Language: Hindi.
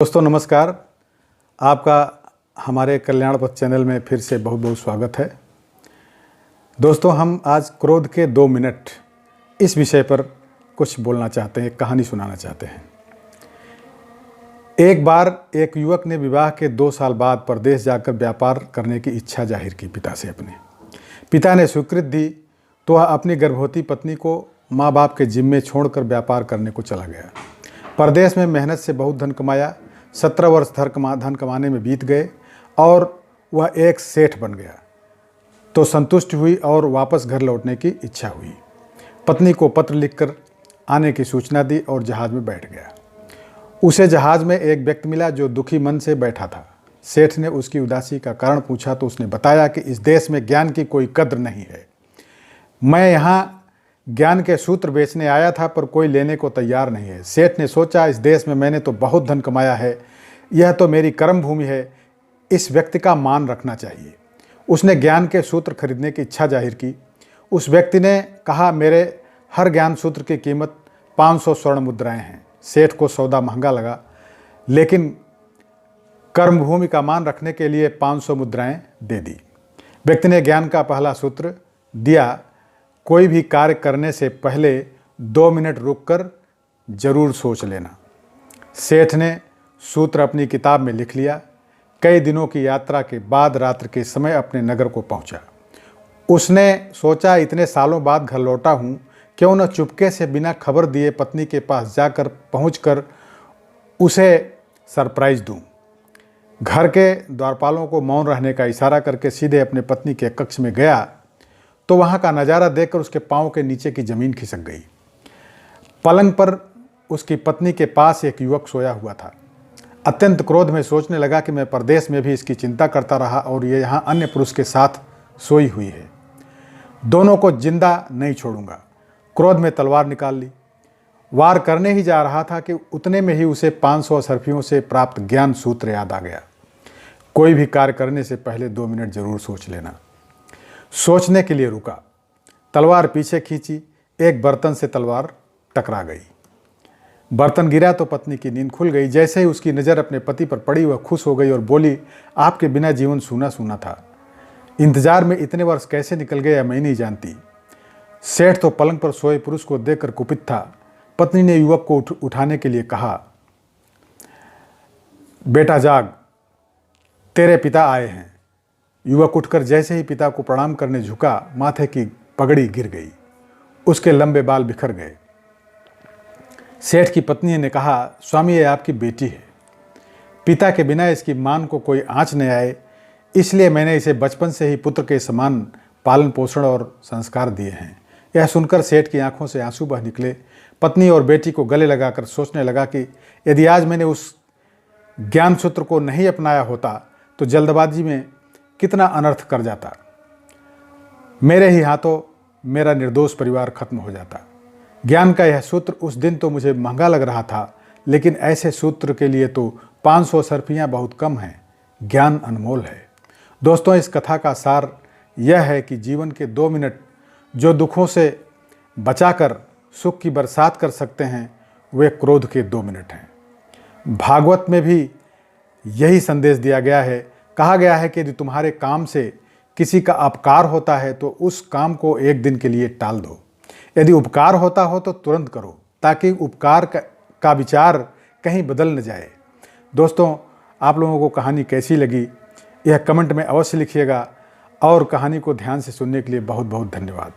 दोस्तों नमस्कार। आपका हमारे कल्याण पथ चैनल में फिर से बहुत बहुत स्वागत है। दोस्तों हम आज क्रोध के 2 मिनट इस विषय पर कुछ बोलना चाहते हैं, एक कहानी सुनाना चाहते हैं। एक बार एक युवक ने विवाह के 2 साल बाद परदेश जाकर व्यापार करने की इच्छा जाहिर की पिता से। अपने पिता ने स्वीकृति दी तो वह अपनी गर्भवती पत्नी को माँ बाप के जिम्मे छोड़कर व्यापार करने को चला गया। परदेश में मेहनत से बहुत धन कमाया। 17 वर्ष धन कमाने में बीत गए और वह एक सेठ बन गया तो संतुष्ट हुई और वापस घर लौटने की इच्छा हुई। पत्नी को पत्र लिखकर आने की सूचना दी और जहाज में बैठ गया। उसे जहाज में एक व्यक्ति मिला जो दुखी मन से बैठा था। सेठ ने उसकी उदासी का कारण पूछा तो उसने बताया कि इस देश में ज्ञान की कोई कद्र नहीं है। मैं यहाँ ज्ञान के सूत्र बेचने आया था पर कोई लेने को तैयार नहीं है। सेठ ने सोचा इस देश में मैंने तो बहुत धन कमाया है, यह तो मेरी कर्म भूमि है, इस व्यक्ति का मान रखना चाहिए। उसने ज्ञान के सूत्र खरीदने की इच्छा जाहिर की। उस व्यक्ति ने कहा मेरे हर ज्ञान सूत्र की कीमत 500 स्वर्ण मुद्राएं हैं। सेठ को सौदा महंगा लगा लेकिन कर्मभूमि का मान रखने के लिए 500 मुद्राएं दे दी। व्यक्ति ने ज्ञान का पहला सूत्र दिया, कोई भी कार्य करने से पहले 2 मिनट रुककर जरूर सोच लेना। सेठ ने सूत्र अपनी किताब में लिख लिया। कई दिनों की यात्रा के बाद रात्रि के समय अपने नगर को पहुंचा। उसने सोचा इतने सालों बाद घर लौटा हूं, क्यों न चुपके से बिना खबर दिए पत्नी के पास जाकर पहुंचकर उसे सरप्राइज दूं। घर के द्वारपालों को मौन रहने का इशारा करके सीधे अपने पत्नी के कक्ष में गया तो वहां का नज़ारा देखकर उसके पांव के नीचे की जमीन खिसक गई। पलंग पर उसकी पत्नी के पास एक युवक सोया हुआ था। अत्यंत क्रोध में सोचने लगा कि मैं परदेश में भी इसकी चिंता करता रहा और ये यहाँ अन्य पुरुष के साथ सोई हुई है, दोनों को जिंदा नहीं छोड़ूंगा। क्रोध में तलवार निकाल ली। वार करने ही जा रहा था कि उतने में ही उसे 500 असरफियों से प्राप्त ज्ञान सूत्र याद आ गया। कोई भी कार्य करने से पहले 2 मिनट जरूर सोच लेना। सोचने के लिए रुका, तलवार पीछे खींची, एक बर्तन से तलवार टकरा गई। बर्तन गिरा तो पत्नी की नींद खुल गई। जैसे ही उसकी नज़र अपने पति पर पड़ी वह खुश हो गई और बोली, आपके बिना जीवन सूना सूना था, इंतजार में इतने वर्ष कैसे निकल गए मैं नहीं जानती। सेठ तो पलंग पर सोए पुरुष को देखकर कुपित था। पत्नी ने युवक को उठाने के लिए कहा, बेटा जाग, तेरे पिता आए हैं। युवक उठकर जैसे ही पिता को प्रणाम करने झुका, माथे की पगड़ी गिर गई, उसके लंबे बाल बिखर गए। सेठ की पत्नी ने कहा, स्वामी ये आपकी बेटी है, पिता के बिना इसकी मान को कोई आँच न आए, इसलिए मैंने इसे बचपन से ही पुत्र के समान पालन पोषण और संस्कार दिए हैं। यह सुनकर सेठ की आंखों से आंसू बह निकले। पत्नी और बेटी को गले लगाकर सोचने लगा कि यदि आज मैंने उस ज्ञान सूत्र को नहीं अपनाया होता तो जल्दबाजी में कितना अनर्थ कर जाता। मेरे ही हाथों मेरा निर्दोष परिवार खत्म हो जाता। ज्ञान का यह सूत्र उस दिन तो मुझे महंगा लग रहा था, लेकिन ऐसे सूत्र के लिए तो 500 सरफियाँ बहुत कम हैं। ज्ञान अनमोल है। दोस्तों इस कथा का सार यह है कि जीवन के 2 मिनट जो दुखों से बचाकर सुख की बरसात कर सकते हैं, वे क्रोध के 2 मिनट हैं। भागवत में भी यही संदेश दिया गया है। कहा गया है कि यदि तुम्हारे काम से किसी का अपकार होता है तो उस काम को एक दिन के लिए टाल दो। यदि उपकार होता हो तो तुरंत करो, ताकि उपकार का विचार कहीं बदल न जाए। दोस्तों आप लोगों को कहानी कैसी लगी यह कमेंट में अवश्य लिखिएगा और कहानी को ध्यान से सुनने के लिए बहुत बहुत धन्यवाद।